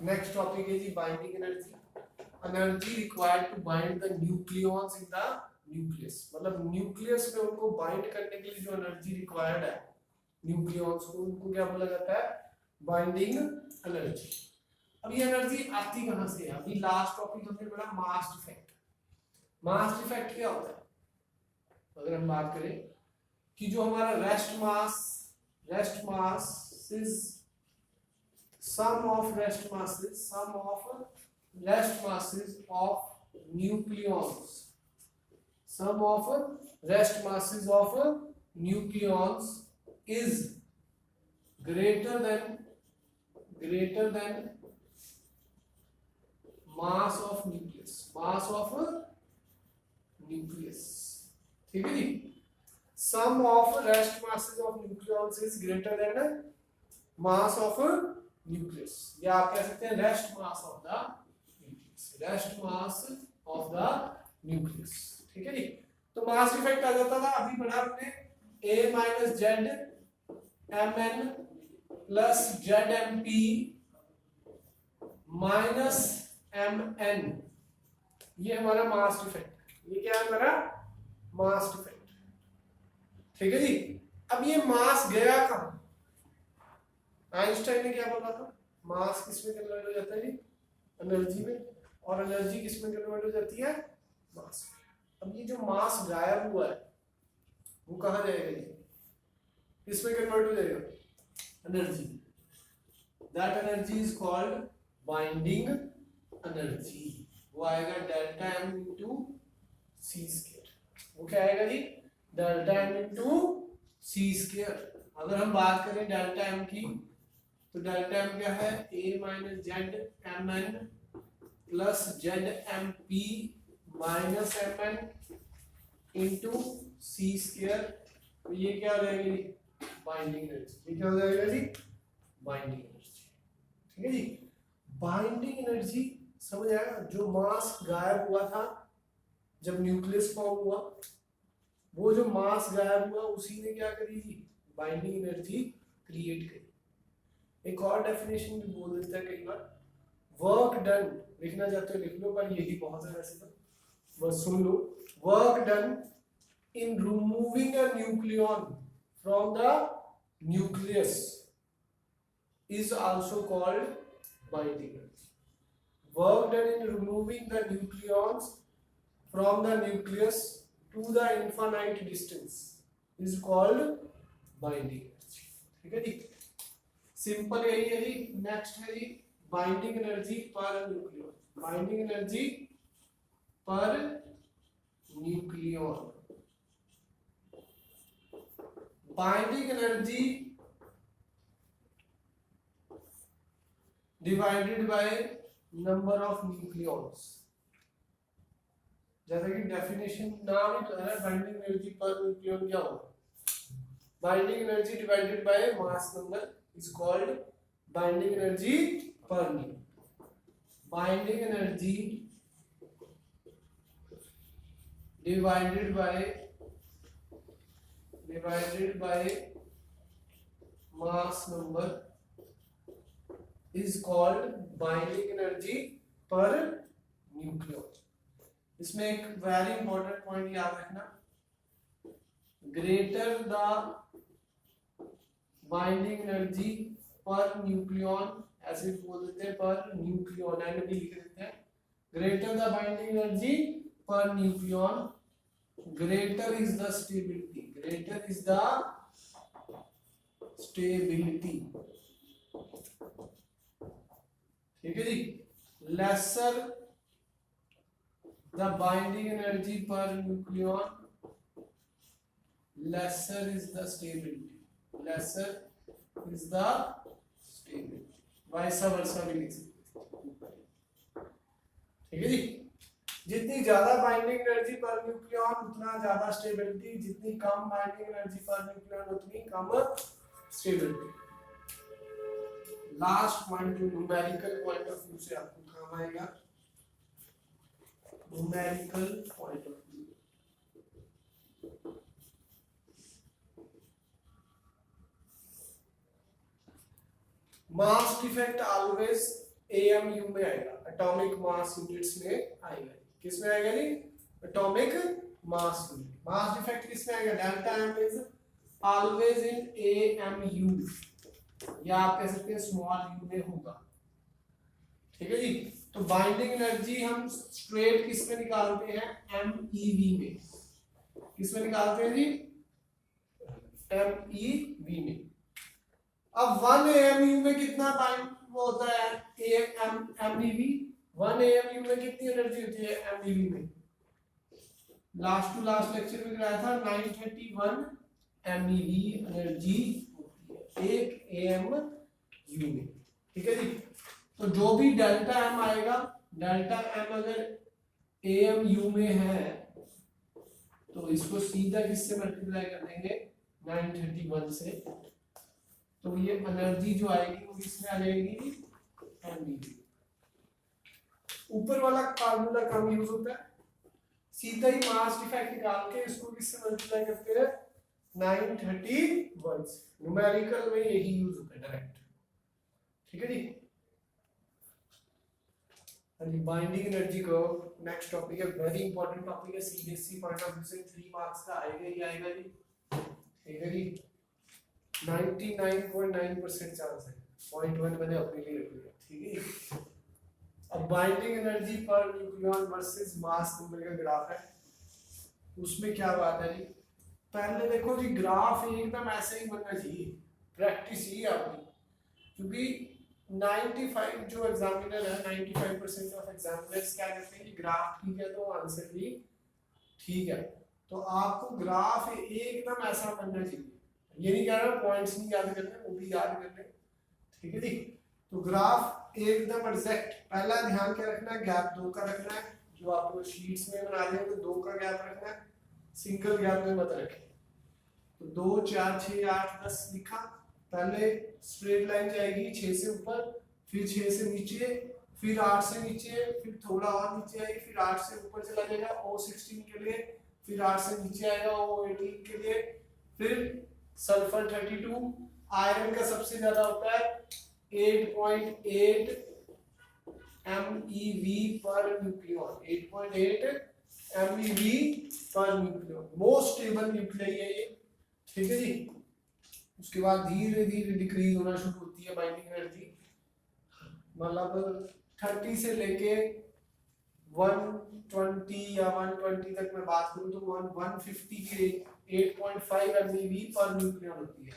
Next topic है जी binding energy. Energy required to bind the nucleons in the nucleus, मतलब nucleus में उनको बाइंड करने के लिए जो एनर्जी रिक्वायर्ड है न्यूक्लियॉन्स को, उनको क्या बोला जाता है? Binding energy. अब ये एनर्जी आती कहां से है? अभी लास्ट टॉपिक हमने पढ़ा मास इफेक्ट। मास इफेक्ट क्या होता है? अगर हम बात करें कि जो हमारा rest mass is sum of rest masses of nucleons, sum of rest masses of nucleons is greater than mass of nucleus, ठीक है जी। sum of rest masses of nucleons is greater than mass of nucleus, या आप कह सकते हैं rest mass of the nucleus, ठीक है जी। तो मास इफेक्ट आ जाता था, अभी पढ़ा हमने A minus Z M N plus Z M P minus M N, ये हमारा मास इफेक्ट। ये क्या है हमारा मास इफेक्ट, ठीक है जी। अब ये मास गया कहां? आइंस्टाइन ने क्या बोला था? मास किस में कन्वर्ट हो जाता है जी? एनर्जी में। और एनर्जी किस में कन्वर्ट हो जाती है? मास में। अब ये जो मास गायब हुआ है वो कहां जाएगा जी? किस में कन्वर्ट हो जाएगा? Energy. That energy is called binding energy. वो आएगा delta M into C square. वो क्या आएगा जी? Delta M into C square. अगर हम बात करें डेल्टा एम की, तो डेल्टा एम क्या है? A minus Z M N plus Z M P minus M N into C square. तो ये क्या हो जाएगा जी? Binding energy. ये क्या हो जाएगा जी? बाइंडिंग एनर्जी, ठीक है जी। बाइंडिंग एनर्जी समझ आएगा? जो मास गायब हुआ था जब न्यूक्लियस फॉर्म हुआ, वो जो मास गायब हुआ उसी ने क्या करी जी? बाइंडिंग एनर्जी क्रिएट करी। एक और डेफिनेशन भी बोल देता है कई बार, वर्क डन। लिखना चाहते हो लिख लो, पर यही बहुत है वैसे तो, बस सुन लो। Work done in removing a nucleon from the nucleus is also called binding energy. Work done in removing the nucleons from the nucleus to the infinite distance is called binding energy, ठीक है जी। Simple यही है जी। Next है जी binding energy per nucleon. Binding energy per nucleon, binding energy divided by number of nucleons. जैसा कि डेफिनेशन नाम ही तो है, बाइंडिंग एनर्जी पर न्यूक्लियॉन क्या होगा? Binding energy divided by mass number is called binding energy per unit. Binding energy divided by mass number is called binding energy per nucleon. इसमें एक very important point याद रखना, greater the binding energy per nucleon, ऐसे बोल देते हैं पर nucleon, and भी लिख देते हैं। Greater the binding energy per nucleon, greater is the stability, greater is the stability, ठीक है जी। Lesser the binding energy per nucleon, lesser is the stability, lesser is the stability, vice versa भी लिख सकते हैं, ठीक है जी। जितनी ज्यादा बाइंडिंग एनर्जी पर न्यूक्लियॉन उतना ज्यादा स्टेबिलिटी, जितनी कम बाइंडिंग एनर्जी पर न्यूक्लियॉन उतनी कम स्टेबिलिटी। लास्ट पॉइंट जो न्यूमेरिकल पॉइंट ऑफ व्यू से आपको काम आएगा, numerical point of view. Mass defect always AMU में आएगा, एटॉमिक मास यूनिट्स में आएगा। किस में आएगा जी? Atomic mass unit. Mass defect किस में आएगा? Delta M is always in AMU, या आप कह सकते हैं स्मॉल यू में होगा। ठीक है जी। तो बाइंडिंग एनर्जी हम स्ट्रेट किस में निकालते हैं? MeV में। किस में निकालते हैं जी? MeV में। अब 1 AMU में कितना बाइंड वो होता है? MeV 1 AMU में कितनी एनर्जी होती है MeV में? लास्ट टू लास्ट लेक्चर में कराया था 931 MeV एनर्जी होती है 1 AMU में। ठीक है जी। तो जो भी डेल्टा एम आएगा, डेल्टा एम अगर AMU में है तो इसको सीधा किससे मल्टीप्लाई कर देंगे? 931 से। तो ये एनर्जी जो आएगी वो किसमें आ जाएगी? MeV। ऊपर वाला फार्मूला कम यूज होता है, सीधा ही मास डिफेक्ट निकाल के इसको किससे मल्टीप्लाई करते हैं? 931 से। न्यूमेरिकल में यही यूज होता है डायरेक्ट। ठीक है जी। बाइंडिंग एनर्जी को नेक्स्ट टॉपिक है, वेरी इंपॉर्टेंट टॉपिक है, सीबीएसई पॉइंट ऑफ व्यू से 3 मार्क्स का आएगा ही आएगा जी। ठीक है जी। 99.9% चांस है, 0.1 मैंने अपने लिए रख लिया। ठीक है। अब binding energy per nucleon versus mass number का ग्राफ है, उसमें क्या बात है जी? पहले देखो जी, ग्राफ एकदम ऐसे ही बनना चाहिए, प्रैक्टिस ही आपकी, क्योंकि 95 जो एग्जामिनर है 95% ऑफ एग्जामिनर्स क्या करते हैं कि ग्राफ ठीक है तो आंसर भी ठीक है। तो आपको ग्राफ एकदम ऐसा बनना चाहिए। ये नहीं कह रहा पॉइंट्स नहीं याद करने, वो भी याद करने। ठीक है जी। तो ग्राफ एकदम एग्जैक्ट। पहला ध्यान क्या रखना है? गैप 2 का रखना है, जो आप शीट्स में बना रहे हो तो 2 का गैप रखना है, सिंगल गैप में मत रखें। तो 2 4 6 8 10 लिखा। पहले स्ट्रेट लाइन जाएगी 6 से ऊपर, फिर 6 से नीचे, फिर 8 से नीचे, फिर थोड़ा और नीचे आएगी, फिर 8 से ऊपर चला जाएगा O16 के लिए, फिर 8 से नीचे आएगा O18 के लिए, फिर सल्फर 32, आयरन का सबसे ज्यादा होता है 8.8 MeV पर न्यूक्लियॉन, 8.8 MeV पर न्यूक्लियॉन, मोस्ट स्टेबल न्यूक्लियाई है ये। ठीक है जी। उसके बाद धीरे धीरे डिक्रीज होना शुरू होती है बाइंडिंग एनर्जी, मतलब 30 से लेके 120 या 120 तक मैं बात करूं तो 150 के 8.5 MeV पर न्यूक्लियॉन होती है।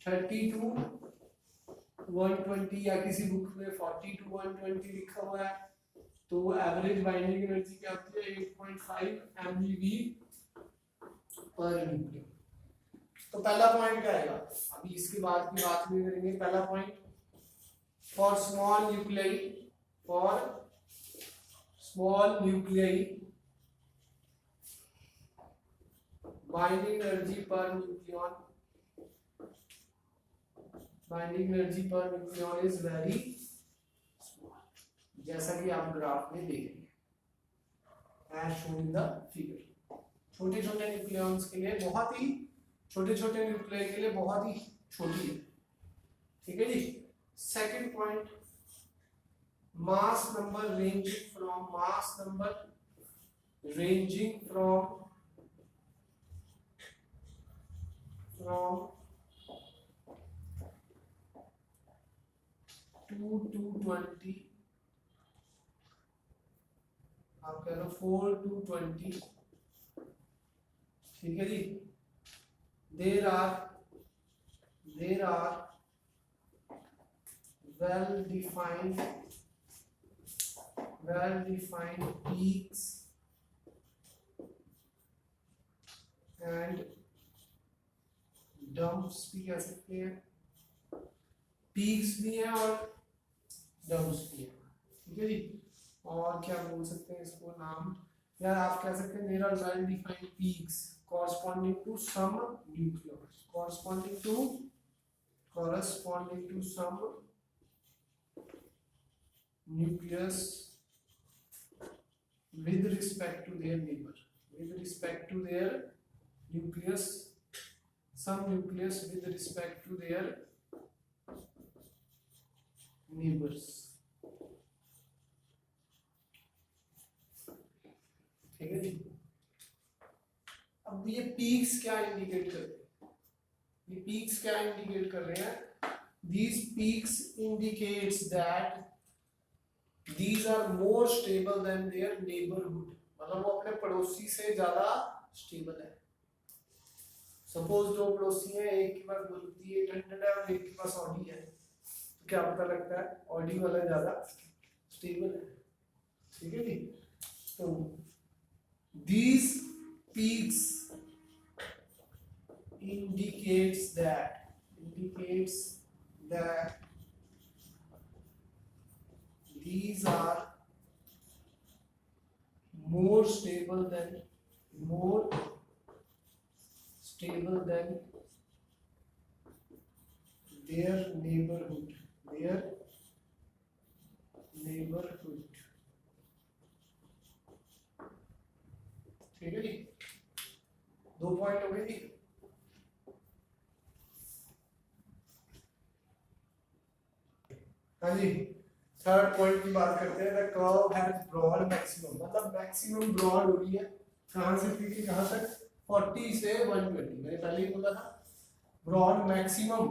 30 टू 120 या किसी बुक में 40 टू 120 लिखा हुआ है, तो एवरेज बाइंडिंग एनर्जी क्या होती है? 8.5 MeV पर न्यूक्लियॉन। तो पहला पॉइंट क्या आएगा? अभी इसके बाद की बात नहीं करेंगे। पहला point, for small nuclei, for small nuclei binding energy per nucleon, binding energy per nucleon is very small, जैसा कि आप ग्राफ में देख रहे हैं as shown in the figure. छोटे छोटे न्यूक्लियॉन्स के लिए बहुत ही, छोटे छोटे न्यूक्लियाई के लिए बहुत ही छोटी है। ठीक है जी। Second point, mass number ranging from, mass number ranging from 2 to 20, आप कह लो 4 to 20। ठीक है जी। There are well-defined peaks and dumps भी कह सकते हैं, पीक्स भी हैं और डम्प्स भी हैं। ठीक है जी। और क्या बोल सकते हैं इसको नाम, या आप कह सकते हैं there are well-defined peaks corresponding to some nucleons, corresponding to some nucleus with respect to their neighbor, with respect to their nucleus, some nucleus with respect to their neighbors। ये पीक्स क्या इंडिकेट कर रहे हैं, ये peaks क्या indicate कर रहे हैं, these peaks indicates that these are more stable than their neighborhood, मतलब वो अपने पड़ोसी से ज्यादा स्टेबल है। सपोज दो पड़ोसी हैं, एक के पास मारुति 800 है और एक के पास ऑडी है, तो क्या पता लगता है ऑडी वाला ज्यादा स्टेबल है, ठीक है जी। तो these peaks indicates that these are more stable than their neighborhood, ठीक है जी। 2 पॉइंट हो गए जी। हाँ जी, थर्ड पॉइंट की बात करते हैं। The curve has broad maximum, मतलब मैक्सिमम ब्रॉड हो रही है कहां से लेके कहां तक, 40 से 120। मैंने पहले ही बोला था broad maximum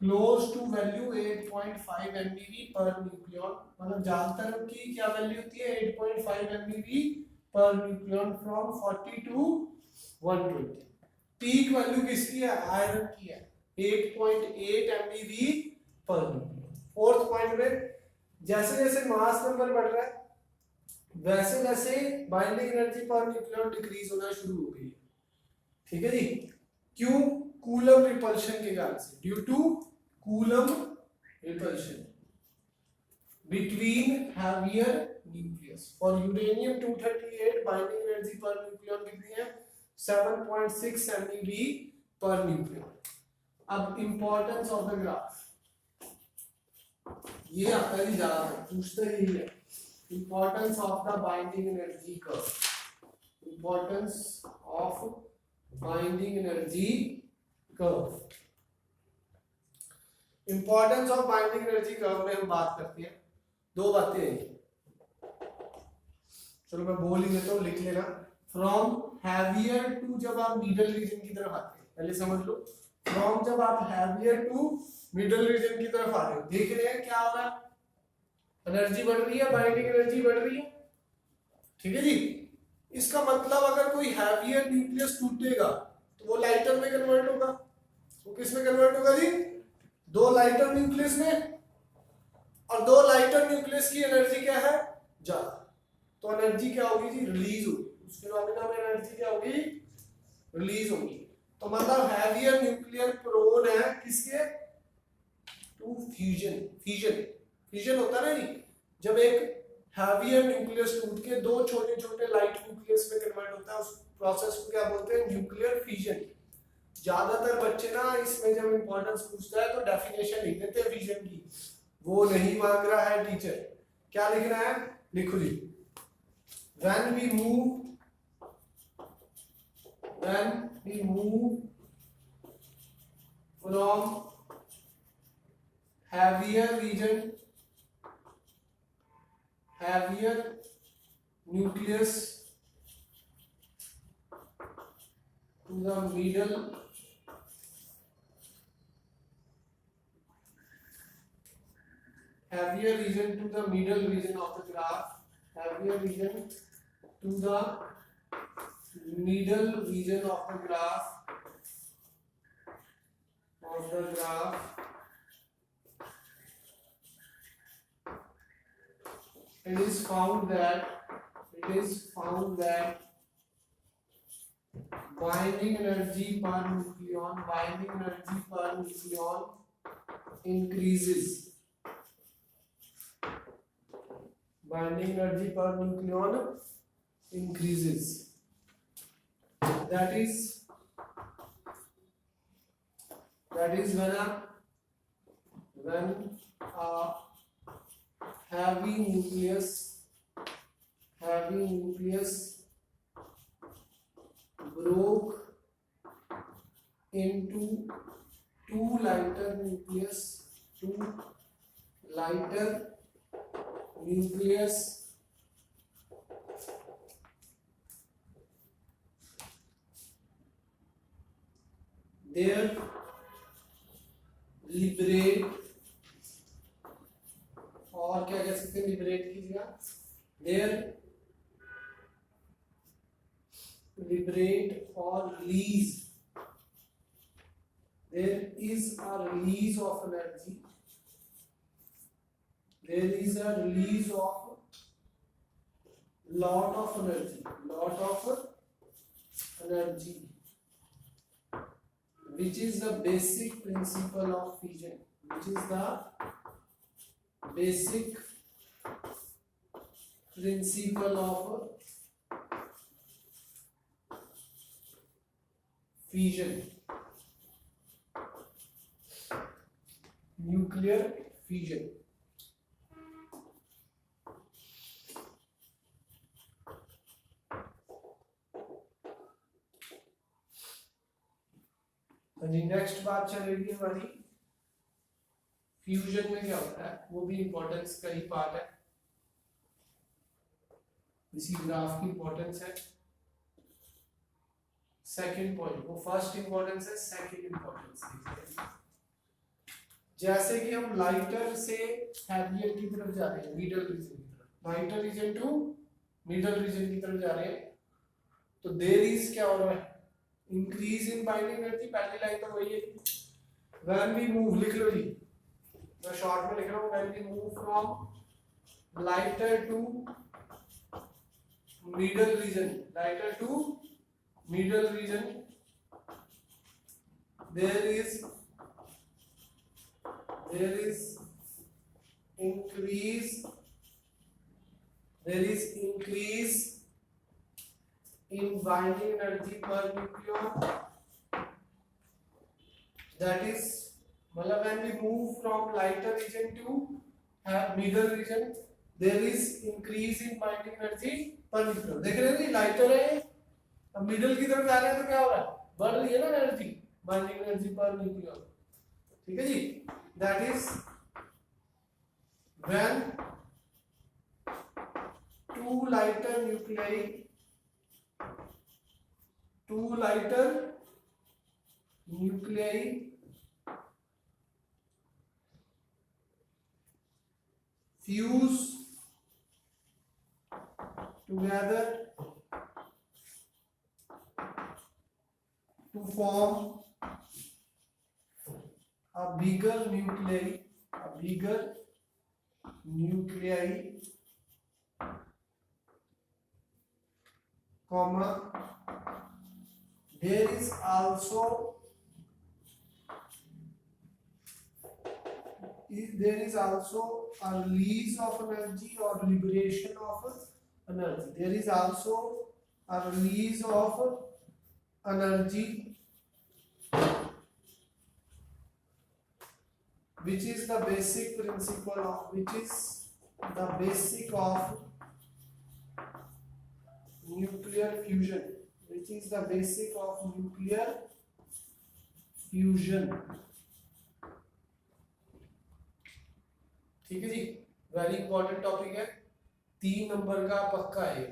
close to value 8.5 MeV per nucleon, मतलब ज्यादातर की क्या वैल्यू होती है 8.5 MeV per nucleon from 40 to 120। Peak value किसकी है, आयरन की है, 8.8 MeV per nucleon. Fourth point में जैसे जैसे मास नंबर बढ़ रहा है वैसे वैसे binding energy per nucleon decrease होना शुरू हो गई है, ठीक है जी। क्यों, कूलम रिपल्शन के कारण से, due to coulomb repulsion between heavier nucleus. For uranium 238 binding energy per nucleon कितनी है, 7.6 MeV पर न्यूक्लियन। अब इंपॉर्टेंस ऑफ द ग्राफ, ये आता है ज्यादा पूछते ही है, importance of the binding energy curve, importance of binding energy curve. Importance of binding energy curve में हम बात करते हैं, दो बातें हैं, चलो मैं बोल ही देता हूं, लिख लेना। फ्रॉम हैवियर टू, जब आप मिडल रीजन की तरफ आते हैं, पहले समझ लो, फ्रॉम जब आप हैवियर टू मिडल रीजन की तरफ आ रहे हो, देख रहे हैं क्या हो रहा है, एनर्जी बढ़ रही है, बाइंडिंग एनर्जी बढ़ रही है, ठीक है जी। इसका मतलब अगर कोई हैवियर न्यूक्लियस टूटेगा तो वो लाइटर में कन्वर्ट होगा, वो किस में कन्वर्ट होगा जी, दो लाइटर न्यूक्लियस में, और दो लाइटर न्यूक्लियस की एनर्जी क्या है, ज्यादा, तो एनर्जी क्या होगी जी, रिलीज होगी, उस फिनोमेना में एनर्जी क्या होगी, रिलीज होगी। तो मतलब हैवियर न्यूक्लियर प्रोन है किसके, टू फ्यूजन। फ्यूजन होता है ना जी, जब एक हैवियर न्यूक्लियस टूट के दो छोटे छोटे लाइट न्यूक्लियस में कन्वर्ट होता है, उस प्रोसेस को क्या बोलते हैं, न्यूक्लियर फ्यूजन। ज्यादातर बच्चे ना इसमें जब इंपॉर्टेंस पूछता है तो डेफिनेशन लिख देते हैं फ्यूजन की, वो नहीं मांग रहा है टीचर, क्या लिखना है, लिखो जी, when we move from heavier nucleus to the middle region of the graph, heavier region to the middle region of the graph, it is found that binding energy per nucleon increases. Binding energy per nucleon increases. That is when a heavy nucleus broke into two lighter nucleus there liberate, और क्या कह सकते हैं liberate की जगह, there liberate or release, there is a release of energy, there is a release of lot of energy, which is the basic principle of fission, which is the basic principle of fission, nuclear fission. हाँ जी, next बात चलेगी हमारी fusion में क्या होता है, वो भी इंपॉर्टेंस का ही पार्ट है, इसी ग्राफ की इंपॉर्टेंस है। सेकंड पॉइंट, वो फर्स्ट इंपॉर्टेंस है, सेकंड इंपॉर्टेंस जैसे कि हम लाइटर से हैवियर की तरफ जा रहे हैं, मिडल रीजन की तरफ, lighter region to middle region की तरफ जा रहे हैं, तो देयर इज क्या हो रहा है, इंक्रीज इन बाइंडिंग एनर्जी। पहली लाइन तो वही है, व्हेन वी मूव, लिख लो जी, मैं शॉर्ट में लिख रहा हूं, when we move from lighter to middle region, lighter to middle region, there is increase in binding energy per nucleon, that is मतलब when we move from lighter region to middle region, there is increase in binding energy per nucleon। देख रहे हैं lighter है, अब middle की तरफ जा रहे हैं तो क्या हो रहा है, बढ़ रही है ना energy, binding energy per nucleon, ठीक है जी। That is when two lighter nuclei fuse together to form a bigger nuclei, comma, there is also a release of energy or liberation of energy, there is also a release of energy which is the basic principle of, which is the basic of nuclear fusion, which is the basic of nuclear fusion। ठीक है जी, very important topic है, 3 number का पक्का है।